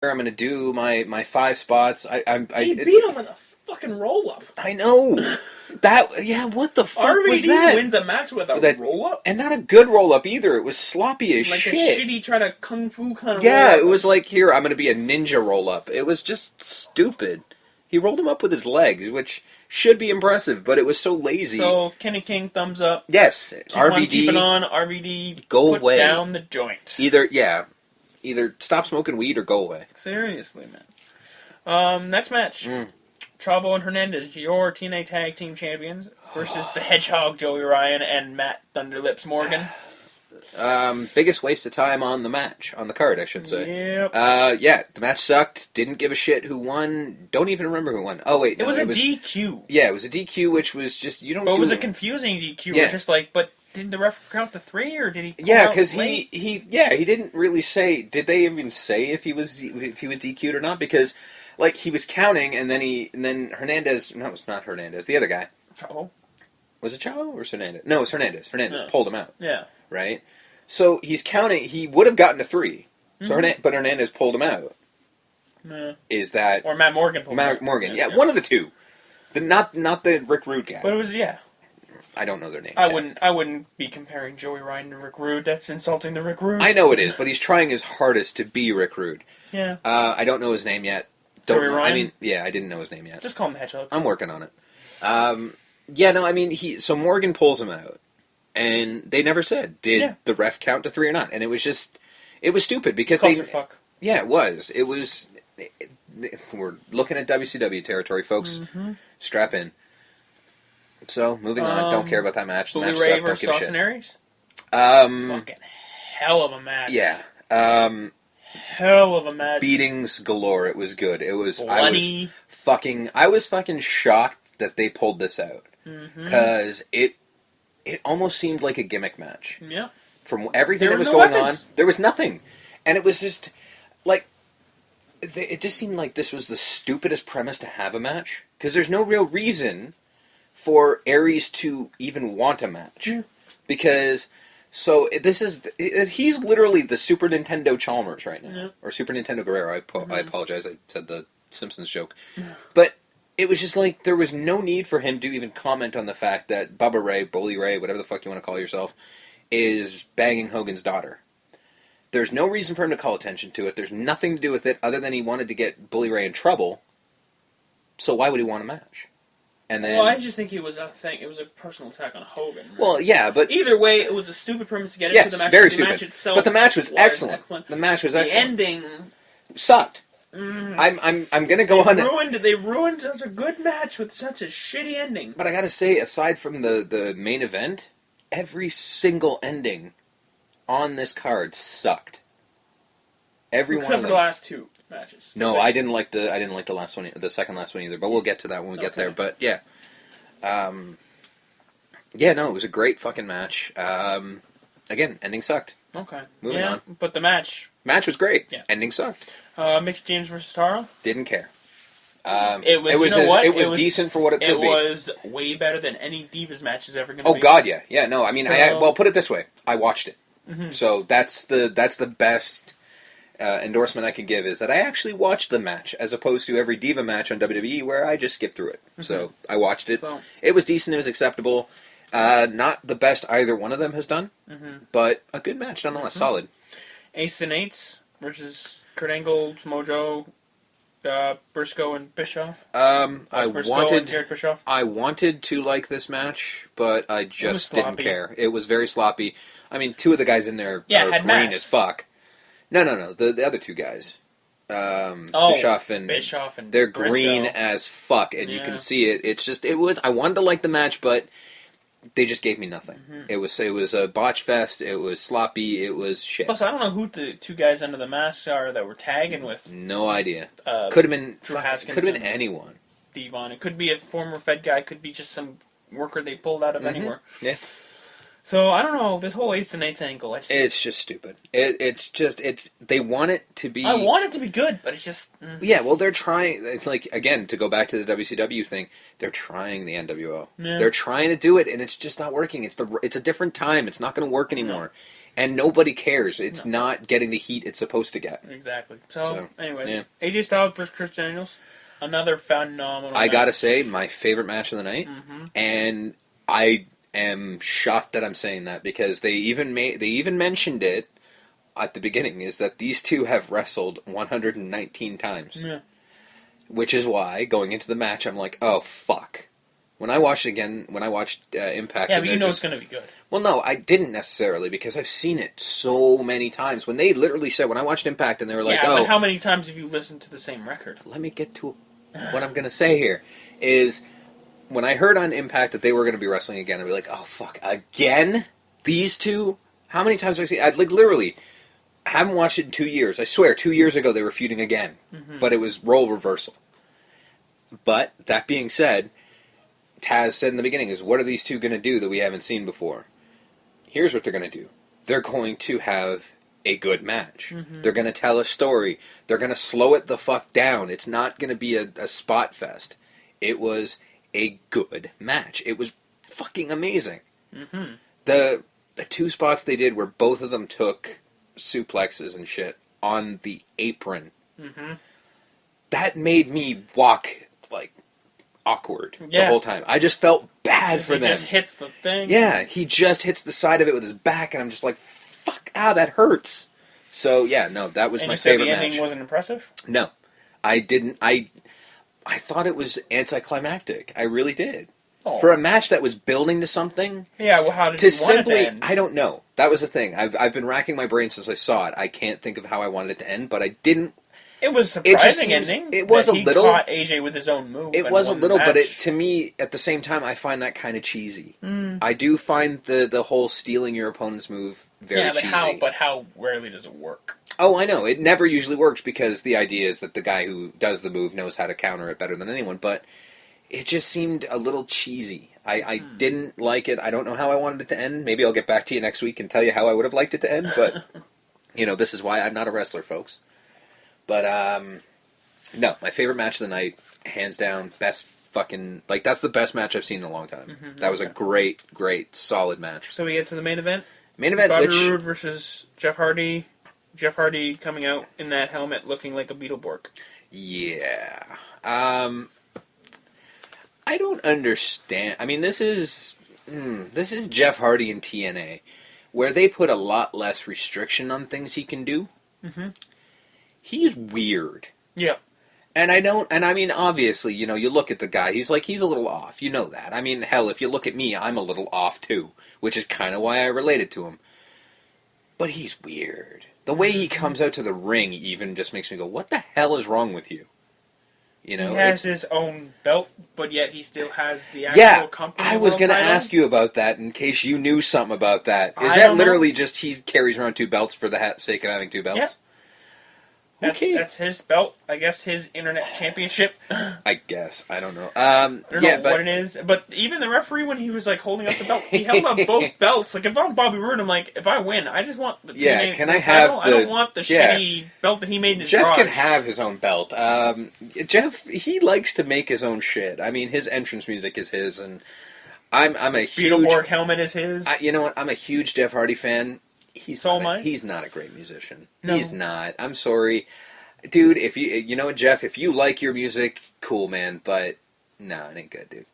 I'm going to do my 5 spots. He beat him in a fucking roll-up. I know. What the fuck was that? RVD wins a match with a roll-up? And not a good roll-up either. It was sloppy as shit. Like a shitty try to kung fu kind of roll-up. Yeah, it was like, here, I'm going to be a ninja roll-up. It was just stupid. He rolled him up with his legs, which should be impressive, but it was so lazy. So, Kenny King, thumbs up. Yes. Keep it on. RVD, go put away. Down the joint. Either stop smoking weed or go away. Seriously, man. Next match. Chavo and Hernandez, your TNA Tag Team Champions, versus the Hedgehog, Joey Ryan, and Matt Thunderlips Morgan. Biggest waste of time on the card, I should say. Yep. The match sucked. Didn't give a shit who won. Don't even remember who won. Oh, wait. It was a DQ. Yeah, it was a DQ, which was just, you don't But it was a confusing DQ. Yeah. It was just like, but did the ref count the 3, or did he pull out because late? he didn't really say, did they even say if he was DQ'd or not? Because, like, he was counting, and then Hernandez, no, it's not Hernandez, the other guy. Chavo? Was it Chavo or was Hernandez? No, it was Hernandez. Hernandez pulled him out. Yeah. Right? So he's counting. He would have gotten a 3. So but Hernandez pulled him out. Yeah. Is that or Matt Morgan? Pulled him out. Morgan, yeah, one of the two. Not the Rick Rude guy. But it was I don't know their names. I wouldn't be comparing Joey Ryan to Rick Rude. That's insulting to Rick Rude. I know it is, but he's trying his hardest to be Rick Rude. Yeah. I don't know his name yet. Joey Ryan? I mean, I didn't know his name yet. Just call him Hedgehog. I'm working on it. So Morgan pulls him out. And they never said, did the ref count to 3 or not? And it was stupid because fuck. Yeah, it was. We're looking at WCW territory, folks. Strap in. So, moving on. Don't care about that match. The Bully match Ray sucked. versus Don't give a Austin shit. Aries? Fucking hell of a match. Yeah. Hell of a match. Beatings galore. It was good. It was. Bloody. I was fucking shocked that they pulled this out because it almost seemed like a gimmick match. Yeah. From everything that was going on, there was nothing, and it was just like it just seemed like this was the stupidest premise to have a match because there's no real reason for Aries to even want a match because. So he's literally the Super Nintendo Chalmers right now, or Super Nintendo Guerrero. I apologize, I said the Simpsons joke, but it was just like there was no need for him to even comment on the fact that Bubba Ray, Bully Ray, whatever the fuck you want to call yourself, is banging Hogan's daughter. There's no reason for him to call attention to it. There's nothing to do with it other than he wanted to get Bully Ray in trouble. So why would he want a match? And then, I just think it was a thing. It was a personal attack on Hogan. Right? Well, yeah, but either way, it was a stupid premise to get into the match. Very the stupid. Match itself but the match was excellent. The match was excellent. The ending sucked. I'm gonna go on. They ruined such a good match with such a shitty ending. But I gotta say, aside from the main event, every single ending on this card sucked. Except one of them. For the last 2 matches. No, I didn't like the last one, the second last one either. But we'll get to that when we get there. But yeah, it was a great fucking match. Again, ending sucked. Okay. Moving on. But the match was great. Yeah. Ending sucked. Mick James versus Taro. Didn't care. It was decent for what it could be. It was way better than any Divas match is ever going to be. Oh God, yeah, yeah. No, I mean, put it this way: I watched it, so that's the best endorsement I can give is that I actually watched the match as opposed to every Diva match on WWE where I just skipped through it. So I watched it. So, it was decent. It was acceptable. Not the best either one of them has done, but a good match nonetheless. Solid. Ace and Eights versus Kurt Angle, Mojo, Briscoe and Bischoff. I wanted to like this match, but I just didn't care. It was very sloppy. I mean, 2 of the guys in there are green as fuck. No. The other 2 guys. Bischoff and they're Briscoe. green as fuck, and you can see it. It's just I wanted to like the match, but they just gave me nothing. It was a botch fest. It was sloppy. It was shit. Plus, I don't know who the 2 guys under the mask are that were tagging with. No idea. Could have been. Haskins Could have been anyone. Devon. It could be a former Fed guy. It could be just some worker they pulled out of anywhere. Yeah. So, I don't know, this whole Ace and Eights angle, it's just stupid. They want it to be... I want it to be good, but it's just... Yeah, well, they're trying, again, to go back to the WCW thing, they're trying the NWO. Yeah. They're trying to do it, and it's just not working. It's a different time. It's not going to work anymore. And nobody cares. It's No. not getting the heat it's supposed to get. Exactly. So anyways, yeah. AJ Styles versus Chris Daniels. Another phenomenal I match. gotta say, my favorite match of the night. Mm-hmm. And I am shocked that I'm saying that because they even mentioned it at the beginning, is that these two have wrestled 119 times. Yeah. Which is why, going into the match, I'm like, oh, fuck. When I watched Impact... Yeah, but you know it's going to be good. Well, no, I didn't necessarily, because I've seen it so many times. When they literally said, when I watched Impact, and they were like, but how many times have you listened to the same record? Let me get to what I'm going to say here, is when I heard on Impact that they were going to be wrestling again, I'd be like, oh, fuck, again? These two? How many times have I seen... I'd literally... I haven't watched it in 2 years. I swear, 2 years ago they were feuding again. Mm-hmm. But it was role reversal. But, that being said, Taz said in the beginning, is what are these two going to do that we haven't seen before? Here's what they're going to do. They're going to have a good match. Mm-hmm. They're going to tell a story. They're going to slow it the fuck down. It's not going to be a spot fest. It was a good match. It was fucking amazing. Mm-hmm. The two spots they did where both of them took suplexes and shit on the apron. Mm-hmm. That made me walk like awkward the whole time. I just felt bad for them. He just hits the thing. Yeah, he just hits the side of it with his back, and I'm just like, fuck, that hurts. So yeah, no, that was my favorite match. The ending wasn't impressive? No, I didn't. I thought it was anticlimactic. I really did. Oh. For a match that was building to something. Yeah, well, how did you want it to end? I don't know. That was the thing. I've been racking my brain since I saw it. I can't think of how I wanted it to end, but I didn't. It was a surprising ending. It was a little. He caught AJ with his own move. It was a little, but to me, at the same time, I find that kind of cheesy. I do find the whole stealing your opponent's move very cheesy. But how rarely does it work? Oh, I know. It never usually works because the idea is that the guy who does the move knows how to counter it better than anyone, but it just seemed a little cheesy. I didn't like it. I don't know how I wanted it to end. Maybe I'll get back to you next week and tell you how I would have liked it to end, but, this is why I'm not a wrestler, folks. But, no, my favorite match of the night, hands down, best fucking, that's the best match I've seen in a long time. Mm-hmm, that was a great, great, solid match. So we get to the main event? Main event, Bobby Roode versus Jeff Hardy. Jeff Hardy coming out in that helmet looking like a Beetleborg. Yeah. I don't understand. I mean, this is Jeff Hardy in TNA, where they put a lot less restriction on things he can do. Mm-hmm. He's weird. Yeah. And I mean, obviously, you look at the guy, he's a little off. You know that. I mean, hell, if you look at me, I'm a little off too, which is kind of why I related to him. But he's weird. The way he comes out to the ring even just makes me go, what the hell is wrong with you? He has his own belt, but yet he still has the actual company. I was going to ask you about that in case you knew something about that. Is that literally just he carries around two belts for the sake of having two belts? Yeah. That's his belt. I guess his internet championship. I guess. I don't know. I don't know what it is. But even the referee, when he was holding up the belt, he held up both belts. If I'm Bobby Roode, I'm like, if I win, I just want the TNA can I have title. I don't want the shitty belt that he made in his Jeff garage. can have his own belt. Jeff, he likes to make his own shit. I mean, his entrance music is his, and I'm a huge... Beetleborg helmet is his. You know what? I'm a huge Jeff Hardy fan. He's not a great musician. No. He's not. I'm sorry. Dude, if you know what, Jeff, if you like your music, cool, man, but no, it ain't good, dude.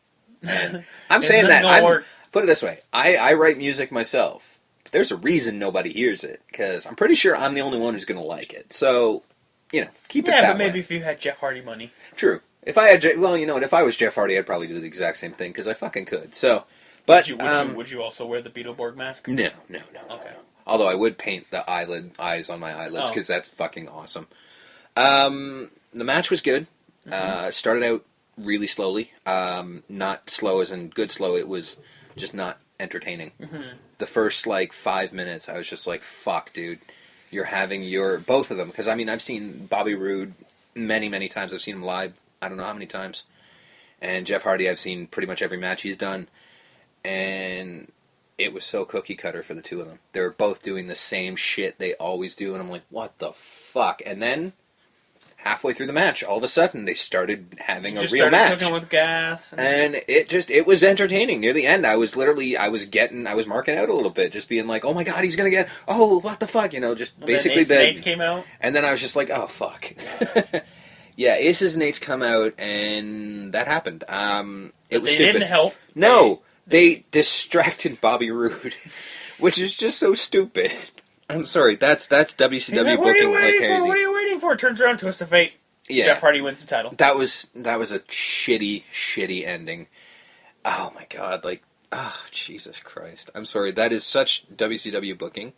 And I'm saying that. Put it this way. I write music myself. But there's a reason nobody hears it, because I'm pretty sure I'm the only one who's going to like it. So, keep it that way. Yeah, but maybe if you had Jeff Hardy money. True. If I had, if I was Jeff Hardy, I'd probably do the exact same thing, because I fucking could. So, but... Would you also wear the Beetleborg mask? No. Okay. Although I would paint the eyes on my eyelids, because that's fucking awesome. The match was good. Started out really slowly. Not slow as in good slow. It was just not entertaining. Mm-hmm. The first 5 minutes, I was just like, fuck, dude. You're having both of them. Because, I mean, I've seen Bobby Roode many, many times. I've seen him live, I don't know how many times. And Jeff Hardy, I've seen pretty much every match he's done. And it was so cookie cutter for the two of them. They were both doing the same shit they always do. And I'm like, what the fuck? And then... halfway through the match, all of a sudden, they started having a just real started match. cooking with gas. And it was entertaining. Near the end, I was marking out a little bit, just being like, oh my god, he's going to get, oh, what the fuck, just basically the Nates came out. And then I was just like, oh, fuck. Yeah, Aces and Nates come out, and that happened. It was they stupid. didn't help. No, they distracted Bobby Roode, which is just so stupid. I'm sorry, that's WCW like, booking like crazy. What are you waiting for? Turns around, twist of fate. Yeah. Jeff Hardy wins the title. That was a shitty ending. Oh my god, Jesus Christ. I'm sorry, that is such WCW booking.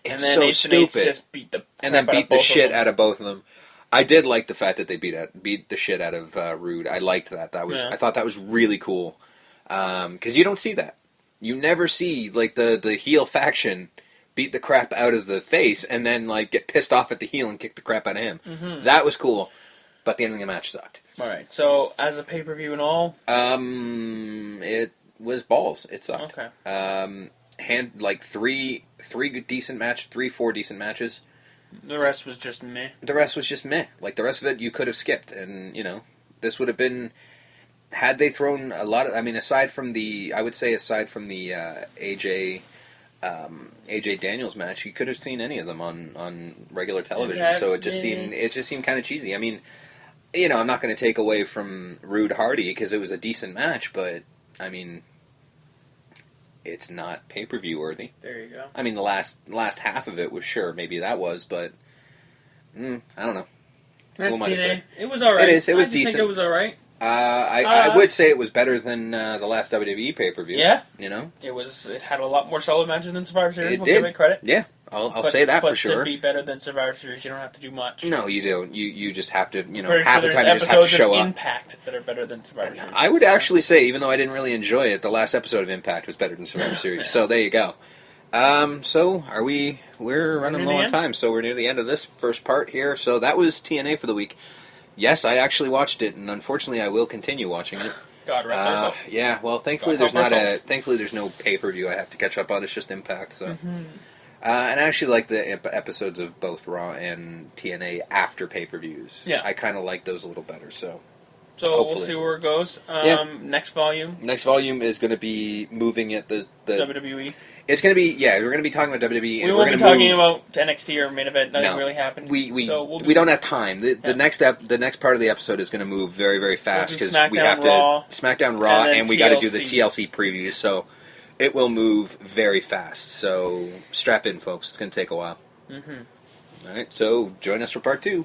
It's and then so Ace and Nates stupid. just beat the shit out of both of them. I did like the fact that they beat the shit out of Rude. I liked that. I thought that was really cool. Because you don't see that. You never see the heel faction beat the crap out of the face and then get pissed off at the heel and kick the crap out of him. Mm-hmm. That was cool. But the ending of the match sucked. All right. So as a pay-per-view and all, it was balls. It sucked. Okay. Three, 4 decent matches. The rest was just meh. The rest was just meh. The rest of it you could have skipped, and this would have been, had they thrown a lot of, aside from the AJ Daniels match, you could have seen any of them on regular television. So it just seemed kind of cheesy. I'm not going to take away from Rude Hardy because it was a decent match, but it's not pay-per-view worthy. There you go. The last half of it was sure, maybe that was, but I don't know. That's Who am I to say? It was alright. It is. It was I decent. think it was alright. I would say it was better than the last WWE pay-per-view. Yeah. It had a lot more solid matches than Survivor Series. It we'll did. give it credit. Yeah. I'll say that for sure. But to be better than Survivor Series, you don't have to do much. No, you don't. You just have to, Pretty half sure the time you just have to show episodes of up. Impact that are better than Survivor Series. I would actually say, even though I didn't really enjoy it, the last episode of Impact was better than Survivor Series. So there you go. So we're running low on time, so we're near the end of this first part here. So that was TNA for the week. Yes, I actually watched it, and unfortunately I will continue watching it. God rest our soul. Yeah, well, thankfully there's no pay-per-view I have to catch up on. It's just Impact, so. Mm-hmm. And I actually like the episodes of both Raw and TNA after pay-per-views. Yeah. I kind of like those a little better, so. So hopefully. we'll see where it goes. Next volume. Next volume is going to be moving at the WWE. It's going to be, we're going to be talking about WWE. We won't be talking about NXT or main event. Nothing really happened. We don't have time. The next part of the episode is going to move very, very fast because we have to SmackDown Raw and we got to do the TLC previews. So it will move very fast. So strap in, folks. It's going to take a while. Mm-hmm. All right. So join us for part 2.